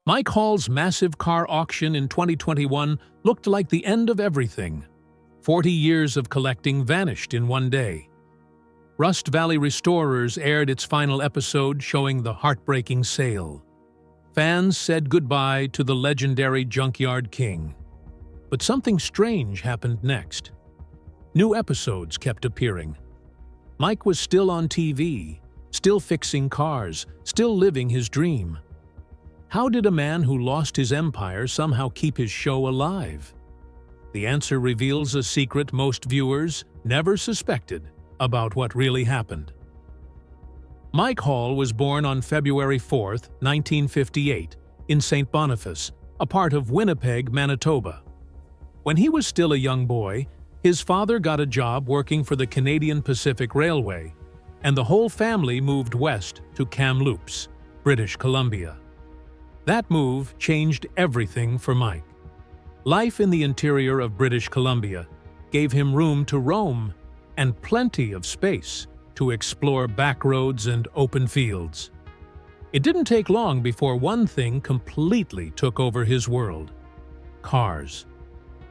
Mike Hall's massive car auction in 2021 looked like the end of everything. 40 years of collecting vanished in one day. Rust Valley Restorers aired its final episode showing the heartbreaking sale. Fans said goodbye to the legendary Junkyard King. But something strange happened next. New episodes kept appearing. Mike was still on TV, still fixing cars, still living his dream. How did a man who lost his empire somehow keep his show alive? The answer reveals a secret most viewers never suspected about what really happened. Mike Hall was born on February 4, 1958, in St. Boniface, a part of Winnipeg, Manitoba. When he was still a young boy, his father got a job working for the Canadian Pacific Railway, and the whole family moved west to Kamloops, British Columbia. That move changed everything for Mike. Life in the interior of British Columbia gave him room to roam and plenty of space to explore back roads and open fields. It didn't take long before one thing completely took over his world: cars.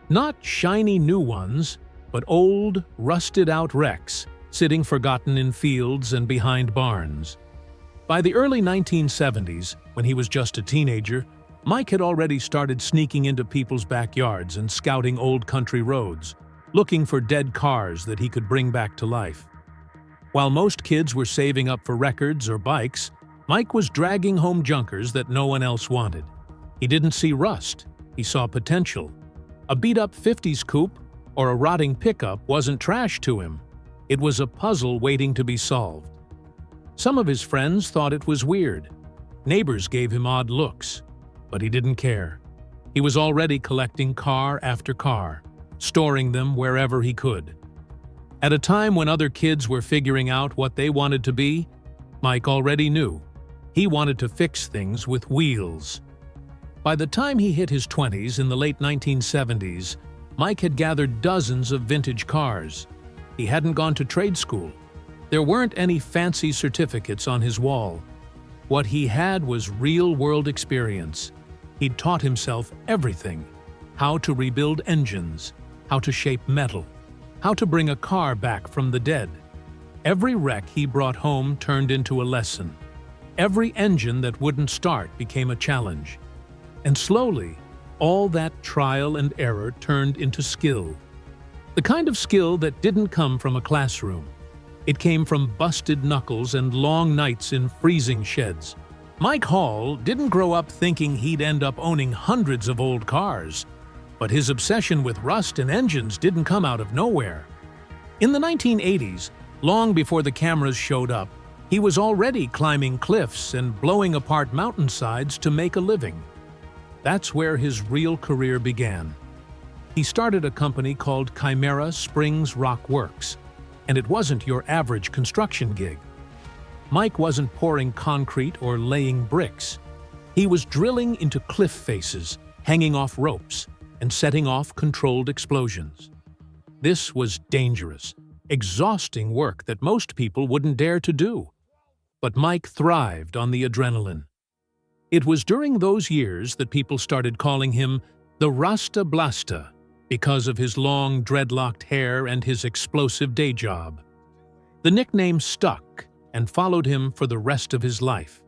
Not shiny new ones, but old, rusted-out wrecks sitting forgotten in fields and behind barns. By the early 1970s, when he was just a teenager, Mike had already started sneaking into people's backyards and scouting old country roads, looking for dead cars that he could bring back to life. While most kids were saving up for records or bikes, Mike was dragging home junkers that no one else wanted. He didn't see rust, he saw potential. A beat-up 50s coupe or a rotting pickup wasn't trash to him. It was a puzzle waiting to be solved. Some of his friends thought it was weird. Neighbors gave him odd looks, but he didn't care. He was already collecting car after car, storing them wherever he could. At a time when other kids were figuring out what they wanted to be, Mike already knew. He wanted to fix things with wheels. By the time he hit his 20s in the late 1970s, Mike had gathered dozens of vintage cars. He hadn't gone to trade school. There weren't any fancy certificates on his wall. What he had was real-world experience. He'd taught himself everything: how to rebuild engines, how to shape metal, how to bring a car back from the dead. Every wreck he brought home turned into a lesson. Every engine that wouldn't start became a challenge. And slowly, all that trial and error turned into skill. The kind of skill that didn't come from a classroom. It came from busted knuckles and long nights in freezing sheds. Mike Hall didn't grow up thinking he'd end up owning hundreds of old cars, but his obsession with rust and engines didn't come out of nowhere. In the 1980s, long before the cameras showed up, he was already climbing cliffs and blowing apart mountainsides to make a living. That's where his real career began. He started a company called Chimera Springs Rock Works, and it wasn't your average construction gig. Mike wasn't pouring concrete or laying bricks. He was drilling into cliff faces, hanging off ropes, and setting off controlled explosions. This was dangerous, exhausting work that most people wouldn't dare to do. But Mike thrived on the adrenaline. It was during those years that people started calling him the Rasta Blasta because of his long, dreadlocked hair and his explosive day job. The nickname stuck and followed him for the rest of his life.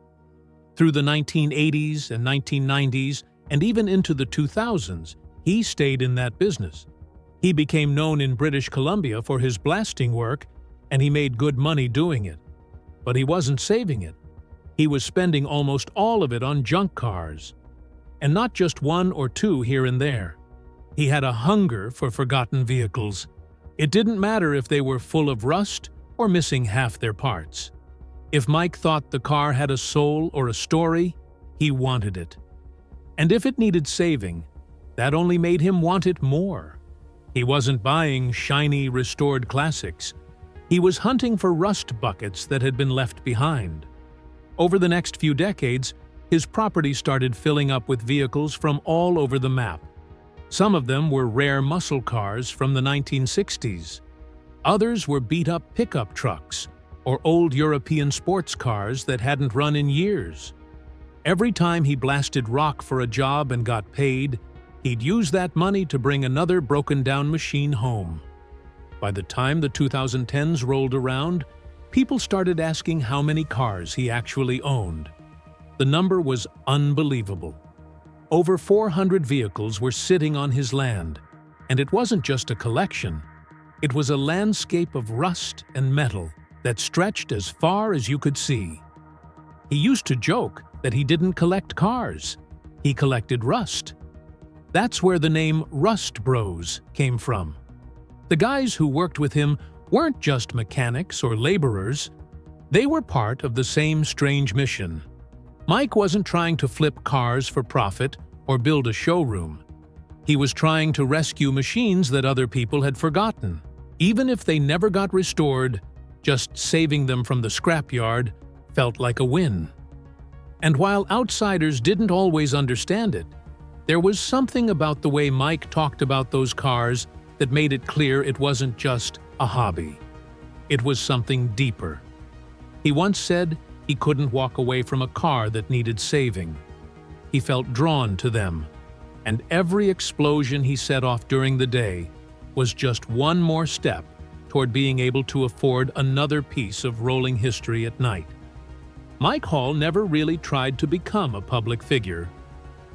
Through the 1980s and 1990s, and even into the 2000s, he stayed in that business. He became known in British Columbia for his blasting work, and he made good money doing it. But he wasn't saving it. He was spending almost all of it on junk cars. And not just one or two here and there. He had a hunger for forgotten vehicles. It didn't matter if they were full of rust or missing half their parts. If Mike thought the car had a soul or a story, he wanted it. And if it needed saving, that only made him want it more. He wasn't buying shiny, restored classics. He was hunting for rust buckets that had been left behind. Over the next few decades, his property started filling up with vehicles from all over the map. Some of them were rare muscle cars from the 1960s. Others were beat-up pickup trucks or old European sports cars that hadn't run in years. Every time he blasted rock for a job and got paid, he'd use that money to bring another broken-down machine home. By the time the 2010s rolled around, people started asking how many cars he actually owned. The number was unbelievable. Over 400 vehicles were sitting on his land, and it wasn't just a collection. It was a landscape of rust and metal that stretched as far as you could see. He used to joke that he didn't collect cars, he collected rust. That's where the name Rust Bros came from. The guys who worked with him weren't just mechanics or laborers, they were part of the same strange mission. Mike wasn't trying to flip cars for profit or build a showroom. He was trying to rescue machines that other people had forgotten. Even if they never got restored, just saving them from the scrapyard felt like a win. And while outsiders didn't always understand it, there was something about the way Mike talked about those cars that made it clear it wasn't just a hobby. It was something deeper. He once said he couldn't walk away from a car that needed saving. He felt drawn to them, and every explosion he set off during the day was just one more step toward being able to afford another piece of rolling history at night. Mike Hall never really tried to become a public figure.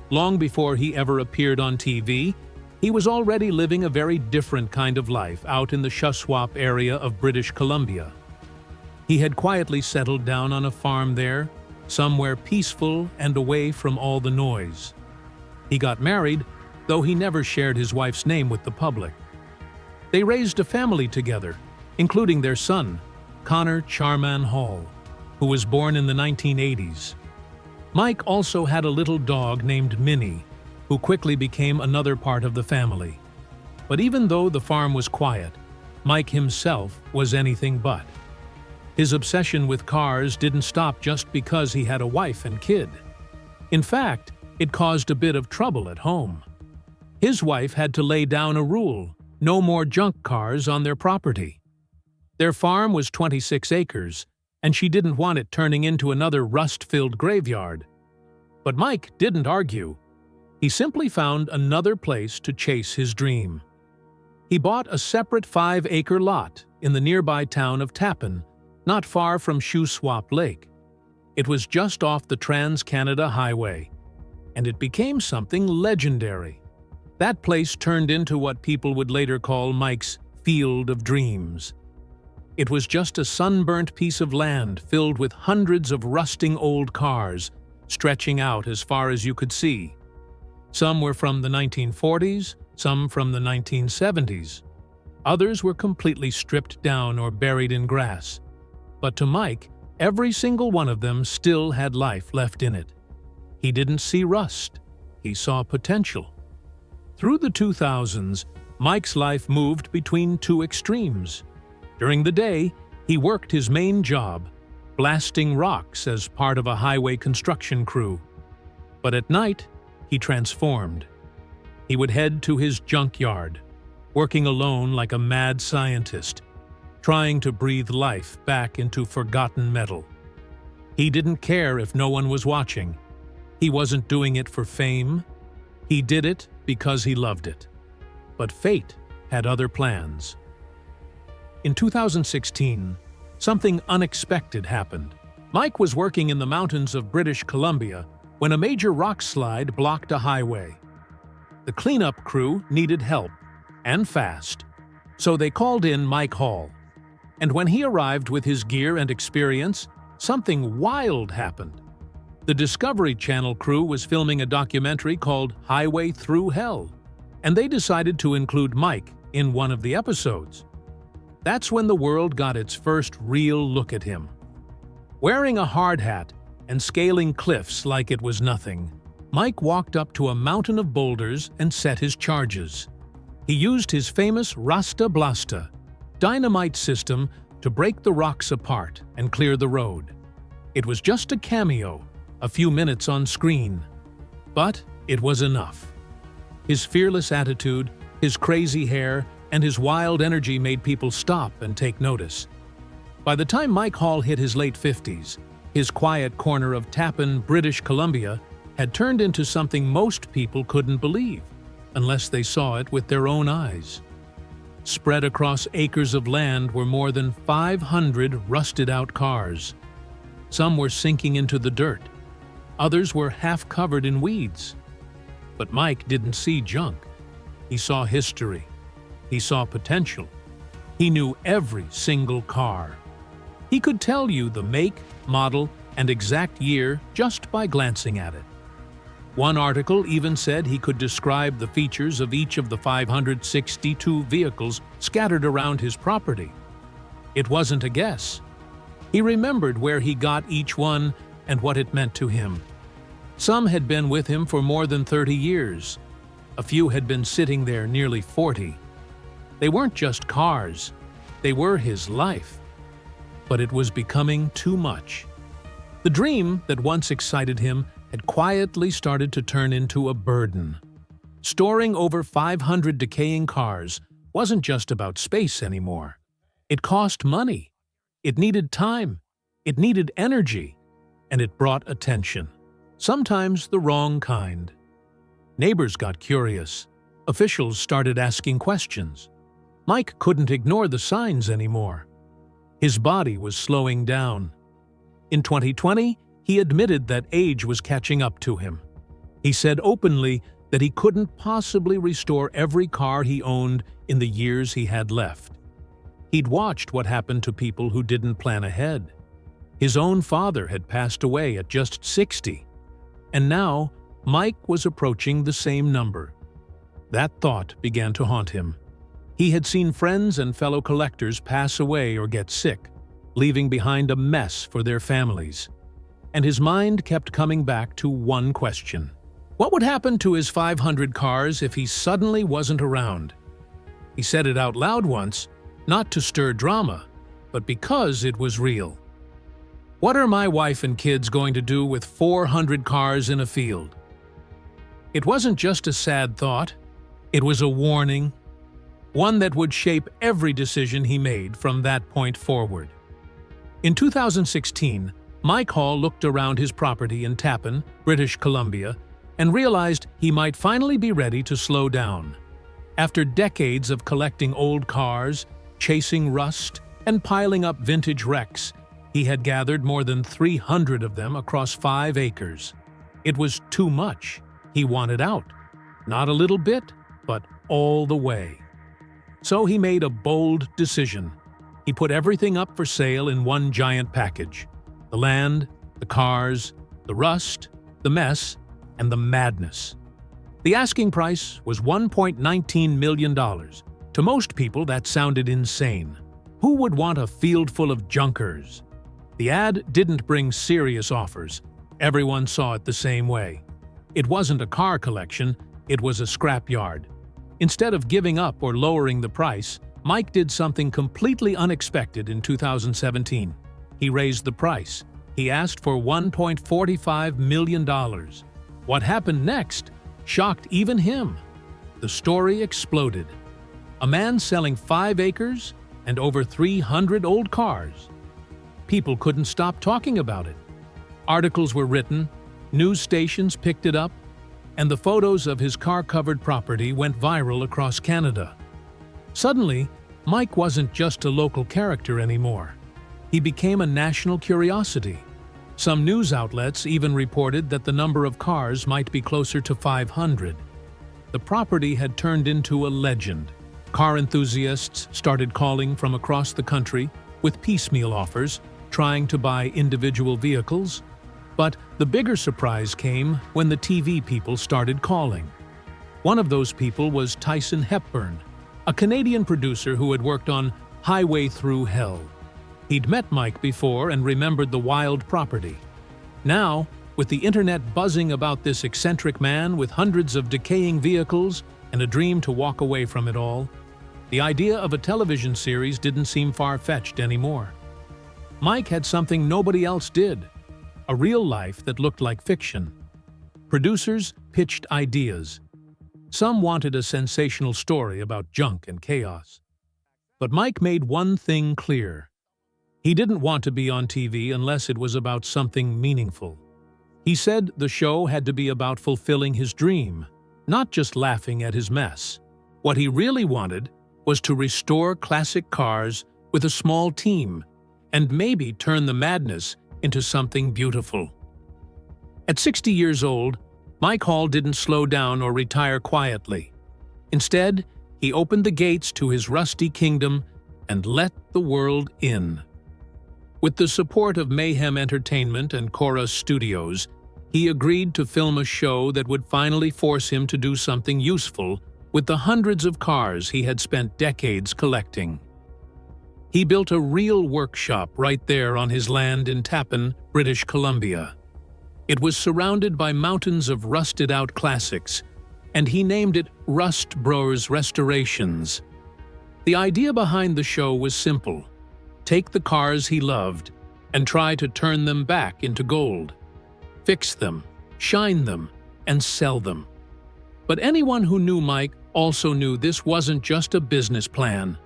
Long before he ever appeared on TV, he was already living a very different kind of life out in the Shuswap area of British Columbia. He had quietly settled down on a farm there, somewhere peaceful and away from all the noise. He got married, though he never shared his wife's name with the public. They raised a family together, including their son, Connor Charman Hall, who was born in the 1980s. Mike also had a little dog named Minnie, who quickly became another part of the family. But even though the farm was quiet, Mike himself was anything but. His obsession with cars didn't stop just because he had a wife and kid. In fact, it caused a bit of trouble at home. His wife had to lay down a rule: no more junk cars on their property. Their farm was 26 acres, and she didn't want it turning into another rust-filled graveyard. But Mike didn't argue. He simply found another place to chase his dream. He bought a separate 5-acre lot in the nearby town of Tappan, not far from Shuswap Lake. It was just off the Trans-Canada Highway, and it became something legendary. That place turned into what people would later call Mike's Field of Dreams. It was just a sunburnt piece of land filled with hundreds of rusting old cars, stretching out as far as you could see. Some were from the 1940s, some from the 1970s. Others were completely stripped down or buried in grass. But to Mike, every single one of them still had life left in it. He didn't see rust, he saw potential. Through the 2000s, Mike's life moved between two extremes. During the day, he worked his main job, blasting rocks as part of a highway construction crew. But at night, he transformed. He would head to his junkyard, working alone like a mad scientist, trying to breathe life back into forgotten metal. He didn't care if no one was watching. He wasn't doing it for fame. He did it because he loved it. But fate had other plans. In 2016, something unexpected happened. Mike was working in the mountains of British Columbia when a major rock slide blocked a highway. The cleanup crew needed help, and fast, so they called in Mike Hall. And when he arrived with his gear and experience, something wild happened. The Discovery Channel crew was filming a documentary called Highway Through Hell, and they decided to include Mike in one of the episodes. That's when the world got its first real look at him. Wearing a hard hat and scaling cliffs like it was nothing, Mike walked up to a mountain of boulders and set his charges. He used his famous Rasta Blasta dynamite system to break the rocks apart and clear the road. It was just a cameo, a few minutes on screen, but it was enough. His fearless attitude, his crazy hair, and his wild energy made people stop and take notice. By the time Mike Hall hit his late 50s, His quiet corner of Tappan, British Columbia, had turned into something most people couldn't believe, unless they saw it with their own eyes. Spread across acres of land were more than 500 rusted-out cars. Some were sinking into the dirt. Others were half covered in weeds. But Mike didn't see junk. He saw history. He saw potential. He knew every single car. He could tell you the make, model, and exact year just by glancing at it. One article even said he could describe the features of each of the 562 vehicles scattered around his property. It wasn't a guess. He remembered where he got each one and what it meant to him. Some had been with him for more than 30 years. A few had been sitting there nearly 40. They weren't just cars. They were his life. But it was becoming too much. The dream that once excited him had quietly started to turn into a burden. Storing over 500 decaying cars wasn't just about space anymore. It cost money. It needed time. It needed energy. And it brought attention. Sometimes the wrong kind. Neighbors got curious. Officials started asking questions. Mike couldn't ignore the signs anymore. His body was slowing down. In 2020, he admitted that age was catching up to him. He said openly that he couldn't possibly restore every car he owned in the years he had left. He'd watched what happened to people who didn't plan ahead. His own father had passed away at just 60. And now, Mike was approaching the same number. That thought began to haunt him. He had seen friends and fellow collectors pass away or get sick, leaving behind a mess for their families. And his mind kept coming back to one question. What would happen to his 500 cars if he suddenly wasn't around? He said it out loud once, not to stir drama, but because it was real. What are my wife and kids going to do with 400 cars in a field? It wasn't just a sad thought. It was a warning, one that would shape every decision he made from that point forward. In 2016, Mike Hall looked around his property in Tappan, British Columbia, and realized he might finally be ready to slow down. After decades of collecting old cars, chasing rust, and piling up vintage wrecks, he had gathered more than 300 of them across 5 acres. It was too much. He wanted out. Not a little bit, but all the way. So he made a bold decision. He put everything up for sale in one giant package. The land, the cars, the rust, the mess, and the madness. The asking price was $1.19 million. To most people, that sounded insane. Who would want a field full of junkers? The ad didn't bring serious offers. Everyone saw it the same way. It wasn't a car collection, it was a scrapyard. Instead of giving up or lowering the price, Mike did something completely unexpected in 2017. He raised the price. He asked for $1.45 million. What happened next shocked even him. The story exploded. A man selling 5 acres and over 300 old cars. People couldn't stop talking about it. Articles were written, news stations picked it up, and the photos of his car-covered property went viral across Canada. Suddenly, Mike wasn't just a local character anymore. He became a national curiosity. Some news outlets even reported that the number of cars might be closer to 500. The property had turned into a legend. Car enthusiasts started calling from across the country with piecemeal offers, trying to buy individual vehicles. But the bigger surprise came when the TV people started calling. One of those people was Tyson Hepburn, a Canadian producer who had worked on Highway Through Hell. He'd met Mike before and remembered the wild property. Now, with the internet buzzing about this eccentric man with hundreds of decaying vehicles and a dream to walk away from it all, the idea of a television series didn't seem far-fetched anymore. Mike had something nobody else did. A real life that looked like fiction. Producers pitched ideas. Some wanted a sensational story about junk and chaos. But Mike made one thing clear. He didn't want to be on TV unless it was about something meaningful. He said the show had to be about fulfilling his dream, not just laughing at his mess. What he really wanted was to restore classic cars with a small team and maybe turn the madness into something beautiful. At 60 years old, Mike Hall didn't slow down or retire quietly. Instead, he opened the gates to his rusty kingdom and let the world in. With the support of Mayhem Entertainment and Chorus Studios, he agreed to film a show that would finally force him to do something useful with the hundreds of cars he had spent decades collecting. He built a real workshop right there on his land in Tappan, British Columbia. It was surrounded by mountains of rusted-out classics, and he named it Rust Bros Restorations. The idea behind the show was simple: take the cars he loved and try to turn them back into gold. Fix them, shine them, and sell them. But anyone who knew Mike also knew this wasn't just a business plan.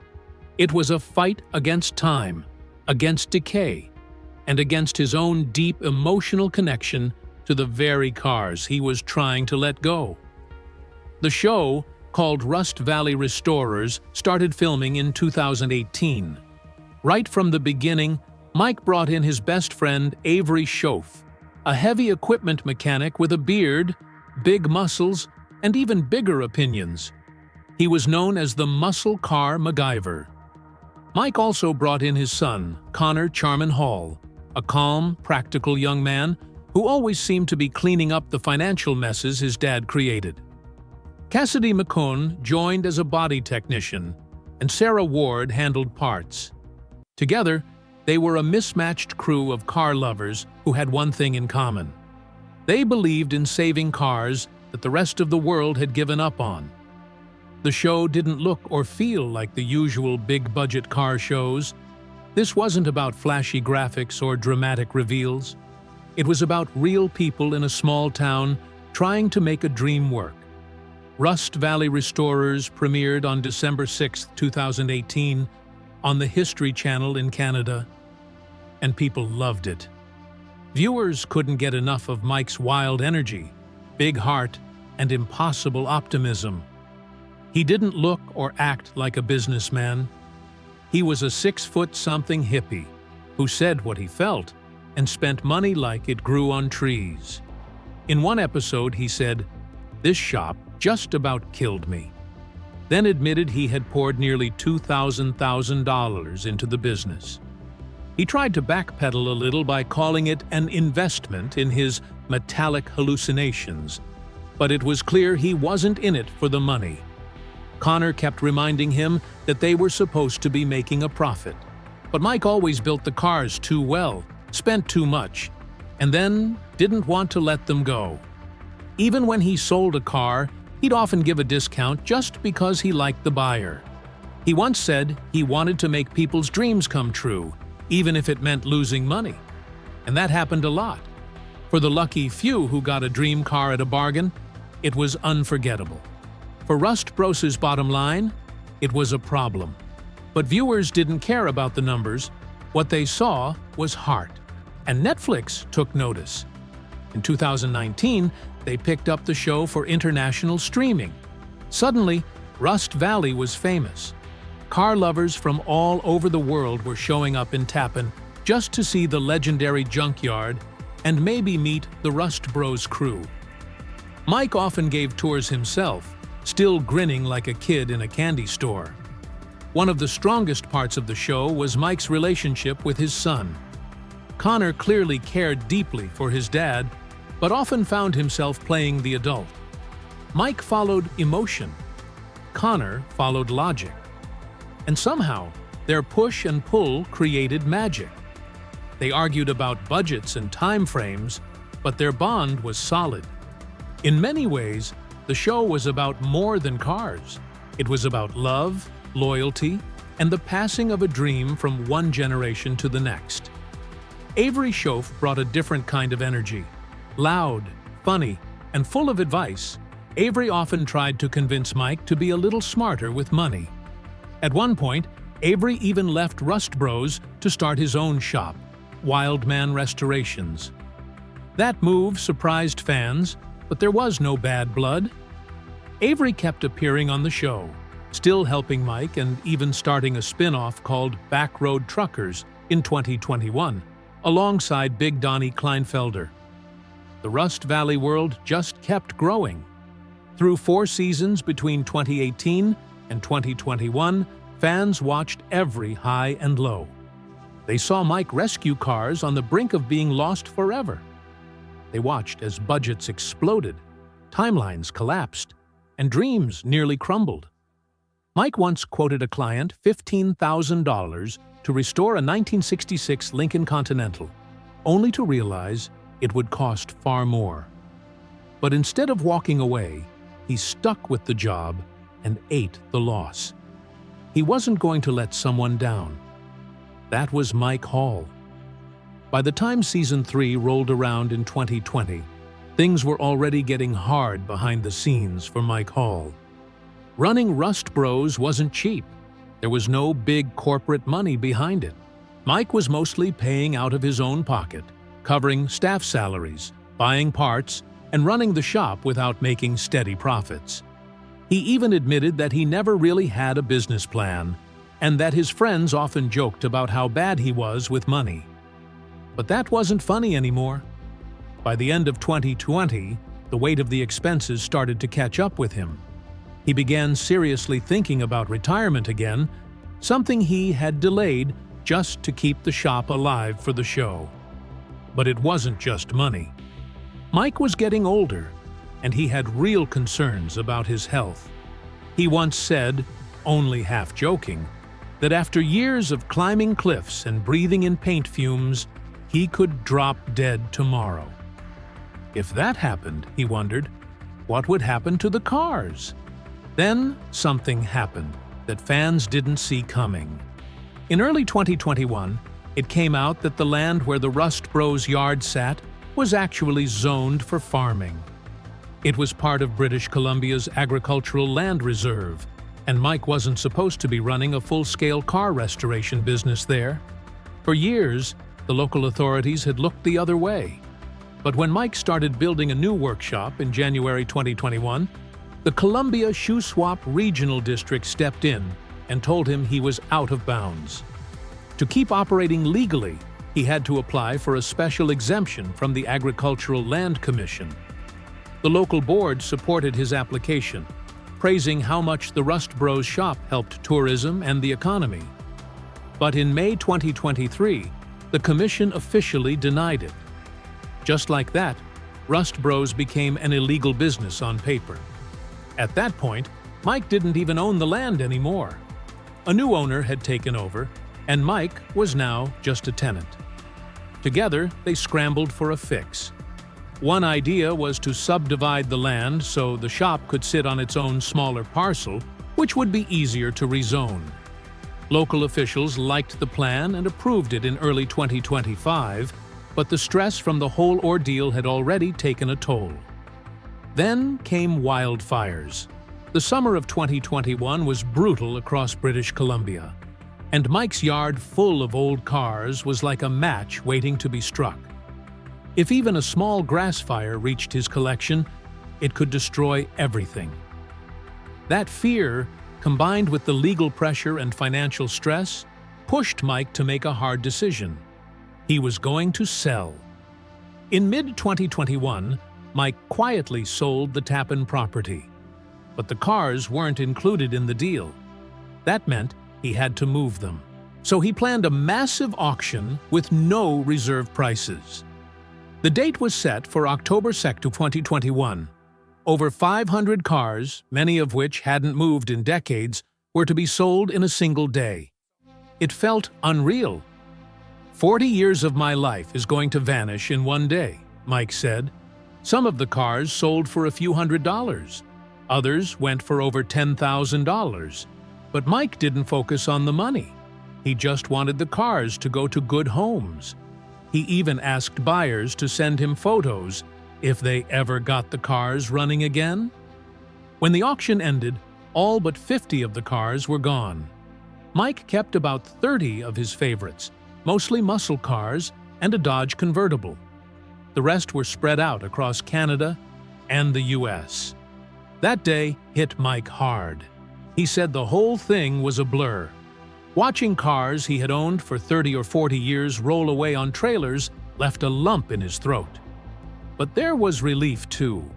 It was a fight against time, against decay, and against his own deep emotional connection to the very cars he was trying to let go. The show, called Rust Valley Restorers, started filming in 2018. Right from the beginning, Mike brought in his best friend Avery Schoaf, a heavy equipment mechanic with a beard, big muscles, and even bigger opinions. He was known as the Muscle Car MacGyver. Mike also brought in his son, Connor Charman Hall, a calm, practical young man who always seemed to be cleaning up the financial messes his dad created. Cassidy McCone joined as a body technician, and Sarah Ward handled parts. Together, they were a mismatched crew of car lovers who had one thing in common. They believed in saving cars that the rest of the world had given up on. The show didn't look or feel like the usual big-budget car shows. This wasn't about flashy graphics or dramatic reveals. It was about real people in a small town trying to make a dream work. Rust Valley Restorers premiered on December 6, 2018, on the History Channel in Canada, and people loved it. Viewers couldn't get enough of Mike's wild energy, big heart, and impossible optimism. He didn't look or act like a businessman. He was a 6-foot-something hippie who said what he felt and spent money like it grew on trees. In one episode, he said, "This shop just about killed me," then admitted he had poured nearly $2,000 into the business. He tried to backpedal a little by calling it an investment in his metallic hallucinations, but it was clear he wasn't in it for the money. Connor kept reminding him that they were supposed to be making a profit. But Mike always built the cars too well, spent too much, and then didn't want to let them go. Even when he sold a car, he'd often give a discount just because he liked the buyer. He once said he wanted to make people's dreams come true, even if it meant losing money. And that happened a lot. For the lucky few who got a dream car at a bargain, it was unforgettable. For Rust Bros' bottom line, it was a problem. But viewers didn't care about the numbers. What they saw was heart. And Netflix took notice. In 2019, they picked up the show for international streaming. Suddenly, Rust Valley was famous. Car lovers from all over the world were showing up in Tappan just to see the legendary junkyard and maybe meet the Rust Bros crew. Mike often gave tours himself, still grinning like a kid in a candy store. One of the strongest parts of the show was Mike's relationship with his son. Connor clearly cared deeply for his dad, but often found himself playing the adult. Mike followed emotion. Connor followed logic. And somehow, their push and pull created magic. They argued about budgets and time frames, but their bond was solid. In many ways, the show was about more than cars. It was about love, loyalty, and the passing of a dream from one generation to the next. Avery Schoaf brought a different kind of energy. Loud, funny, and full of advice, Avery often tried to convince Mike to be a little smarter with money. At one point, Avery even left Rust Bros to start his own shop, Wildman Restorations. That move surprised fans, but there was no bad blood. Avery kept appearing on the show, still helping Mike and even starting a spin-off called Backroad Truckers in 2021, alongside Big Donnie Kleinfelder. The Rust Valley world just kept growing. Through 4 seasons between 2018 and 2021, fans watched every high and low. They saw Mike rescue cars on the brink of being lost forever. They watched as budgets exploded, timelines collapsed, and dreams nearly crumbled. Mike once quoted a client $15,000 to restore a 1966 Lincoln Continental, only to realize it would cost far more. But instead of walking away, he stuck with the job and ate the loss. He wasn't going to let someone down. That was Mike Hall. By the time Season 3 rolled around in 2020, things were already getting hard behind the scenes for Mike Hall. Running Rust Bros wasn't cheap. There was no big corporate money behind it. Mike was mostly paying out of his own pocket, covering staff salaries, buying parts, and running the shop without making steady profits. He even admitted that he never really had a business plan, and that his friends often joked about how bad he was with money. But that wasn't funny anymore. By the end of 2020, the weight of the expenses started to catch up with him. He began seriously thinking about retirement again, something he had delayed just to keep the shop alive for the show. But it wasn't just money. Mike was getting older, and he had real concerns about his health. He once said, only half joking, that after years of climbing cliffs and breathing in paint fumes, he could drop dead tomorrow. If that happened, he wondered, what would happen to the cars? Then something happened that fans didn't see coming. In early 2021, it came out that the land where the Rust Bros yard sat was actually zoned for farming. It was part of British Columbia's agricultural land reserve, and Mike wasn't supposed to be running a full-scale car restoration business there. For years, the local authorities had looked the other way. But when Mike started building a new workshop in January 2021, the Columbia Shoe Swap Regional District stepped in and told him he was out of bounds. To keep operating legally, he had to apply for a special exemption from the Agricultural Land Commission. The local board supported his application, praising how much the Rust Bros shop helped tourism and the economy. But in May 2023, the commission officially denied it. Just like that, Rust Bros became an illegal business on paper. At that point, Mike didn't even own the land anymore. A new owner had taken over, and Mike was now just a tenant. Together, they scrambled for a fix. One idea was to subdivide the land so the shop could sit on its own smaller parcel, which would be easier to rezone. Local officials liked the plan and approved it in early 2025, but the stress from the whole ordeal had already taken a toll. Then came wildfires. The summer of 2021 was brutal across British Columbia, and Mike's yard full of old cars was like a match waiting to be struck. If even a small grass fire reached his collection, it could destroy everything. That fear, combined with the legal pressure and financial stress, pushed Mike to make a hard decision. He was going to sell. In mid-2021, Mike quietly sold the Tappan property. But the cars weren't included in the deal. That meant he had to move them. So he planned a massive auction with no reserve prices. The date was set for October 2, 2021. Over 500 cars, many of which hadn't moved in decades, were to be sold in a single day. It felt unreal. 40 years of my life is going to vanish in one day, Mike said. Some of the cars sold for a few $100s. Others went for over $10,000. But Mike didn't focus on the money. He just wanted the cars to go to good homes. He even asked buyers to send him photos if they ever got the cars running again. When the auction ended, all but 50 of the cars were gone. Mike kept about 30 of his favorites, mostly muscle cars and a Dodge convertible. The rest were spread out across Canada and the US. That day hit Mike hard. He said the whole thing was a blur. Watching cars he had owned for 30 or 40 years roll away on trailers left a lump in his throat. But there was relief too.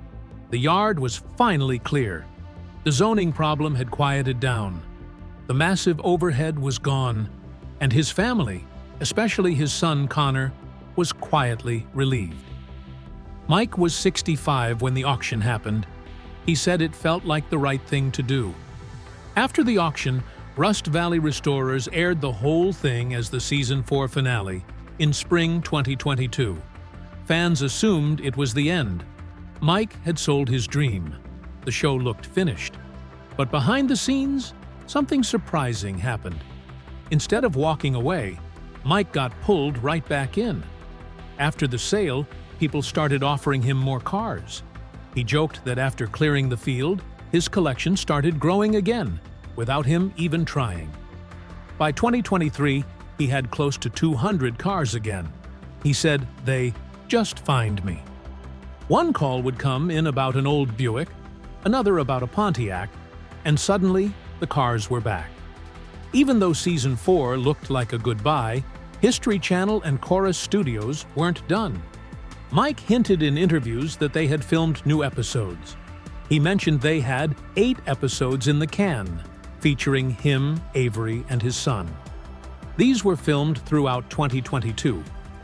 The yard was finally clear. The zoning problem had quieted down. The massive overhead was gone, and his family, especially his son Connor, was quietly relieved. Mike was 65 when the auction happened. He said it felt like the right thing to do. After the auction, Rust Valley Restorers aired the whole thing as the Season 4 finale in spring 2022. Fans assumed it was the end. Mike had sold his dream. The show looked finished. But behind the scenes, something surprising happened. Instead of walking away, Mike got pulled right back in. After the sale, people started offering him more cars. He joked that after clearing the field, his collection started growing again, without him even trying. By 2023, he had close to 200 cars again. He said they just find me. One call would come in about an old Buick, another about a Pontiac, and suddenly the cars were back. Even though Season 4 looked like a goodbye, History Channel and Chorus Studios weren't done. Mike hinted in interviews that they had filmed new episodes. He mentioned they had 8 episodes in the can, featuring him, Avery, and his son. These were filmed throughout 2022,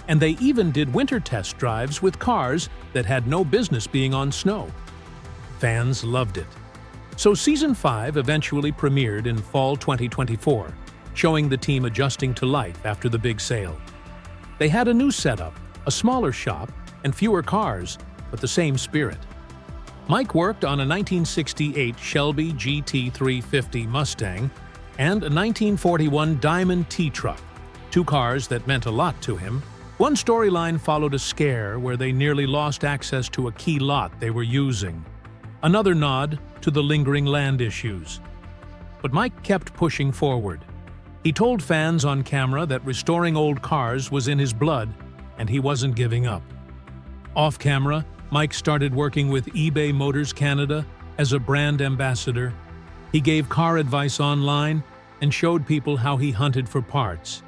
and they even did winter test drives with cars that had no business being on snow. Fans loved it. So Season 5 eventually premiered in fall 2024, showing the team adjusting to life after the big sale. They had a new setup, a smaller shop, and fewer cars, but the same spirit. Mike worked on a 1968 Shelby GT350 Mustang and a 1941 Diamond T-Truck, 2 cars that meant a lot to him. One storyline followed a scare where they nearly lost access to a key lot they were using. Another nod to the lingering land issues. But Mike kept pushing forward. He told fans on camera that restoring old cars was in his blood, and he wasn't giving up. Off camera, Mike started working with eBay Motors Canada as a brand ambassador. He gave car advice online and showed people how he hunted for parts.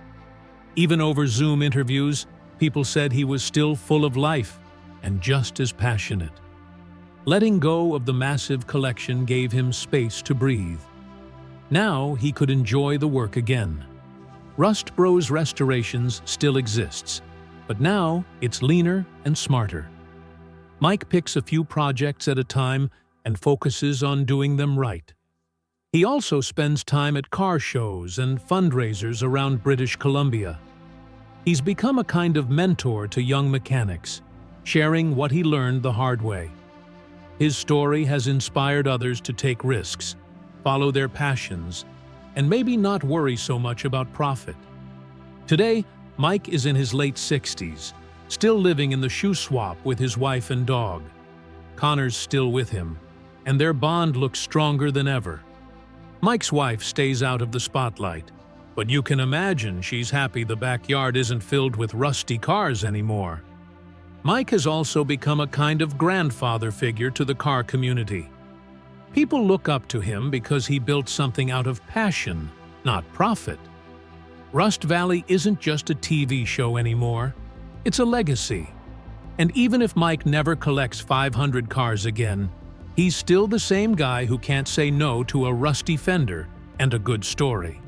Even over Zoom interviews, people said he was still full of life and just as passionate. Letting go of the massive collection gave him space to breathe. Now he could enjoy the work again. Rust Bros Restorations still exists, but now it's leaner and smarter. Mike picks a few projects at a time and focuses on doing them right. He also spends time at car shows and fundraisers around British Columbia. He's become a kind of mentor to young mechanics, sharing what he learned the hard way. His story has inspired others to take risks, follow their passions, and maybe not worry so much about profit. Today, Mike is in his late 60s, still living in the shoe swap with his wife and dog. Connor's still with him, and their bond looks stronger than ever. Mike's wife stays out of the spotlight, but you can imagine she's happy the backyard isn't filled with rusty cars anymore. Mike has also become a kind of grandfather figure to the car community. People look up to him because he built something out of passion, not profit. Rust Valley isn't just a TV show anymore. It's a legacy. And even if Mike never collects 500 cars again, he's still the same guy who can't say no to a rusty fender and a good story.